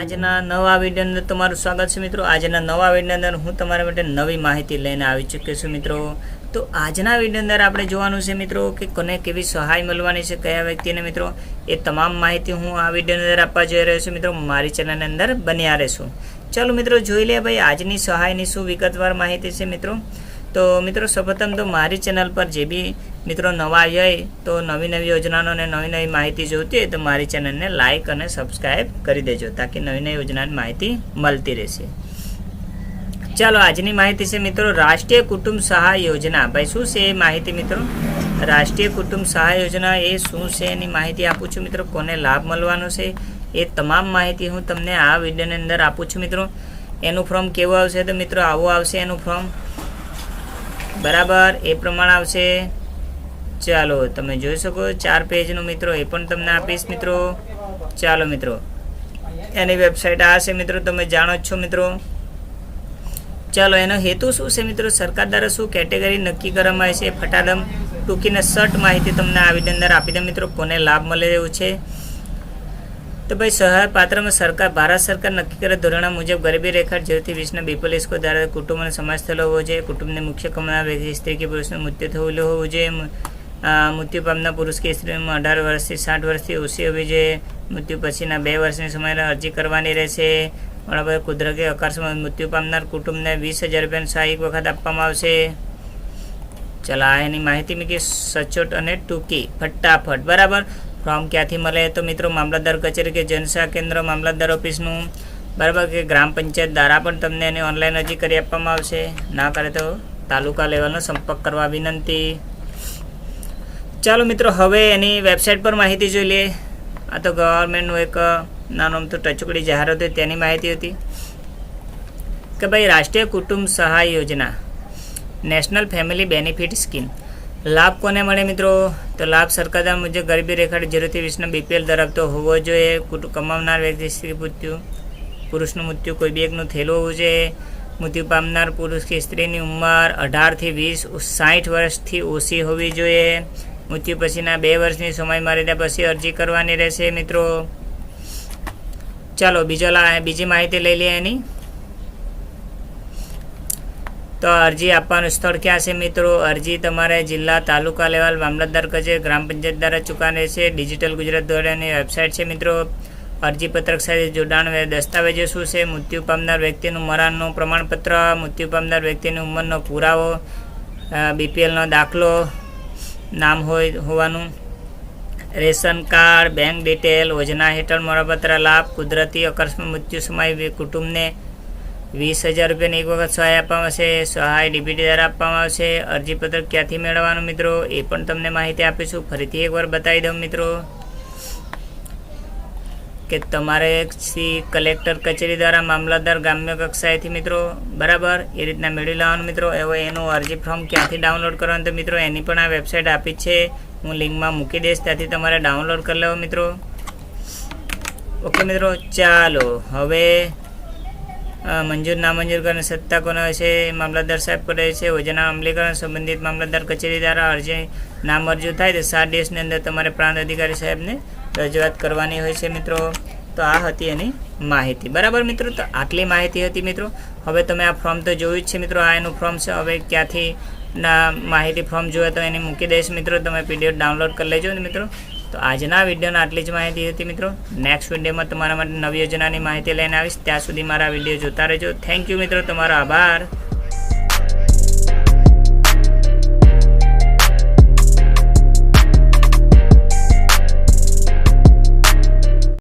આજના નવા વિડીયો અંદર તમારું સ્વાગત છે મિત્રો। આજના નવા વિડીયો અંદર હું તમારા માટે નવી માહિતી લઈને આવી ચૂક્યો છું મિત્રો। તો આજના વિડીયો અંદર આપણે જોવાનું છે મિત્રો કે કોને કેવી સહાય મળવાની છે, કયા વ્યક્તિને મિત્રો, એ તમામ માહિતી હું આ વિડીયો અંદર આપવા જઈ રહ્યો છું મિત્રો। મારી ચેનલની અંદર બન્યા રહેશું। ચાલો મિત્રો જોઈ લે ભાઈ આજની સહાયની શું વિગતવાર માહિતી છે મિત્રો। તો મિત્રો સૌપ્રથમ તો મારી ચેનલ પર જે બી મિત્રો નવા જાય તો નવી નવી યોજનાનો અને નવી નવી માહિતી જોઈતી હોય તો મારી ચેનલને લાઇક અને સબસ્ક્રાઈબ કરી દેજો, તાકી નવી નવી યોજનાની માહિતી મળતી રહેશે। ચાલો આજની માહિતી છે મિત્રો રાષ્ટ્રીય કુટુંબ સહાય યોજના। ભાઈ શું છે એ માહિતી મિત્રો? રાષ્ટ્રીય કુટુંબ સહાય યોજના એ શું છે એની માહિતી આપું છું મિત્રો। કોને લાભ મળવાનો છે એ તમામ માહિતી હું તમને આ વિડીયોની અંદર આપું છું મિત્રો। એનું ફોર્મ કેવું આવશે તો મિત્રો આવું આવશે એનું ફોર્મ, બરાબર એ પ્રમાણે આવશે। ચાલો તમે જોઈ શકો 4 પેજનું મિત્રો, એ પણ તમને આપીશ મિત્રો। ચાલો મિત્રો એની વેબસાઇટ આ છે મિત્રો, તમે જાણો જ છો મિત્રો। ચાલો એનો હેતુ શું છે મિત્રો, સરકાર દ્વારા શું કેટેગરી નક્કી કરવામાં આવી છે ફટાદમ ટૂંકીને શર્ટ માહિતી તમને આ વિડીયો અંદર આપી દે મિત્રો, કોને લાભ મળે એવું છે। તો ભાઈ સહાય પાત્રમાં સરકાર ભારત સરકાર નક્કી કરે ધોરણો મુજબ ગરીબી રેખા 0-20 બીપીએલ સ્કોર દ્વારા કુટુંબ અને સમાજ થયેલો હોવો જોઈએ। કુટુંબને મુખ્ય કમાનાર વ્યક્તિ સ્ત્રી કે પુરુષનું મૃત્યુ થયેલું હોવું જોઈએ। મૃત્યુ પામનાર પુરુષ કે સ્ત્રીમાં 18 વર્ષથી 60 વર્ષથી ઓછી હોવી જોઈએ। મૃત્યુ પછીના 2 વર્ષની સમયમાં અરજી કરવાની રહેશે। બરાબર કુદરતી અકસ્માતમાં મૃત્યુ પામનાર કુટુંબને 20,000 રૂપિયાની સહાય એક વખત આપવામાં આવશે। ચાલો આ એની માહિતી મૂકી સચોટ અને ટૂંકી ફટાફટ। બરાબર ફોર્મ ક્યાંથી મળે તો મિત્રો મામલતદાર કચેરી કે જનસેવા કેન્દ્ર, મામલતદાર ઓફિસનું, બરાબર કે ગ્રામ પંચાયત દ્વારા પણ તમને એની ઓનલાઈન અરજી કરી આપવામાં આવશે। ના કરે તો તાલુકા લેવલનો સંપર્ક કરવા વિનંતી। ચાલો મિત્રો હવે એની વેબસાઇટ પર માહિતી જોઈ લઈએ। આ તો ગવર્મેન્ટનું એક નાનું તો ટચુકડી જાહેરાત હતી તેની માહિતી હતી કે ભાઈ રાષ્ટ્રીય કુટુંબ સહાય યોજના નેશનલ ફેમિલી બેનિફિટ સ્કીમ લાભ કોને મળે મિત્રો? તો લાભ સરકાર મુજબ ગરીબી રેખા 0-20 બીપીએલ ધરાવતો હોવો જોઈએ। કમાવનાર વ્યક્તિ સ્ત્રી પુરુષનું મૃત્યુ કોઈ બી એકનું થયેલું હોવું જોઈએ। મૃત્યુ પામનાર પુરુષ કે સ્ત્રીની ઉંમર 18 થી 60 વર્ષથી ઓછી હોવી જોઈએ। મૃત્યુ પછીના 2 વર્ષની સમયમર્યાદા પછી અરજી કરવાની રહેશે મિત્રો। ચાલો બીજી માહિતી લઈ લઈએ એની। તો અરજી આપવાનું સ્થળ ક્યાં છે મિત્રો? અરજી તમારે જિલ્લા તાલુકા લેવલ મામલતદાર કચેરી ગ્રામ પંચાયત દ્વારા ચૂકવવાની છે। ડિજિટલ ગુજરાત દ્વારાની વેબસાઇટ છે મિત્રો। અરજીપત્રક સાથે જોડાણ દસ્તાવેજો શું છે? મૃત્યુ પામનાર વ્યક્તિનું મરણનું પ્રમાણપત્ર, મૃત્યુ પામનાર વ્યક્તિની ઉંમરનો પુરાવો, બીપીએલનો દાખલો, નામ હોવાનું, રેશન કાર્ડ, બેંક ડિટેલ, યોજના હેઠળ મળવાપાત્ર લાભ, કુદરતી અકસ્માત મૃત્યુ સમયે કુટુંબને 20,000 રૂપિયાની એક વખત સહાય આપવામાં આવશે। સહાય ડીબીટી દ્વારા આપવામાં આવશે। અરજીપત્રક ક્યાંથી મેળવવાનું મિત્રો એ પણ તમને માહિતી આપીશું। ફરીથી એકવાર બતાવી દઉં મિત્રો કે તમારે કલેક્ટર કચેરી દ્વારા મામલતદાર ગ્રામ્ય કક્ષાએથી મિત્રો, બરાબર એ રીતના મેળવી લેવાનું મિત્રો। હવે એનું અરજી ફોર્મ ક્યાંથી ડાઉનલોડ કરવાનું તો મિત્રો એની પણ આ વેબસાઇટ આપી છે, હું લિંકમાં મૂકી દઈશ, ત્યાંથી તમારે ડાઉનલોડ કરી લેવો મિત્રો। ઓકે મિત્રો ચાલો હવે મંજૂર નામંજૂર કરીને સત્તા કોને હોય છે? મામલતદાર સાહેબ કરે છે। યોજના અમલીકરણ સંબંધિત મામલતદાર કચેરી દ્વારા અરજી નામ અરજી થાય તો 7 દિવસની અંદર તમારે પ્રાંત અધિકારી સાહેબને રજૂઆત કરવાની હોય છે મિત્રો। તો આ હતી એની માહિતી, બરાબર મિત્રો। તો આટલી માહિતી હતી મિત્રો। હવે તમે આ ફોર્મ તો જોયું જ છે મિત્રો, આ એનું ફોર્મ છે। હવે ક્યાંથી ના માહિતી ફોર્મ જોઈએ તો એને મૂકી દઈશ મિત્રો, તમે પીડીએફ ડાઉનલોડ કરી લેજો ને મિત્રો। તો આજના વિડીયોમાં આટલી જ માહિતી હતી મિત્રો। નેક્સ્ટ વિડીયોમાં તમારા માટે નવી યોજનાની માહિતી લઈને આવીશ, ત્યાં સુધી મારા વિડીયો જોતા રહેજો। થેન્ક યુ મિત્રો, તમારો આભાર।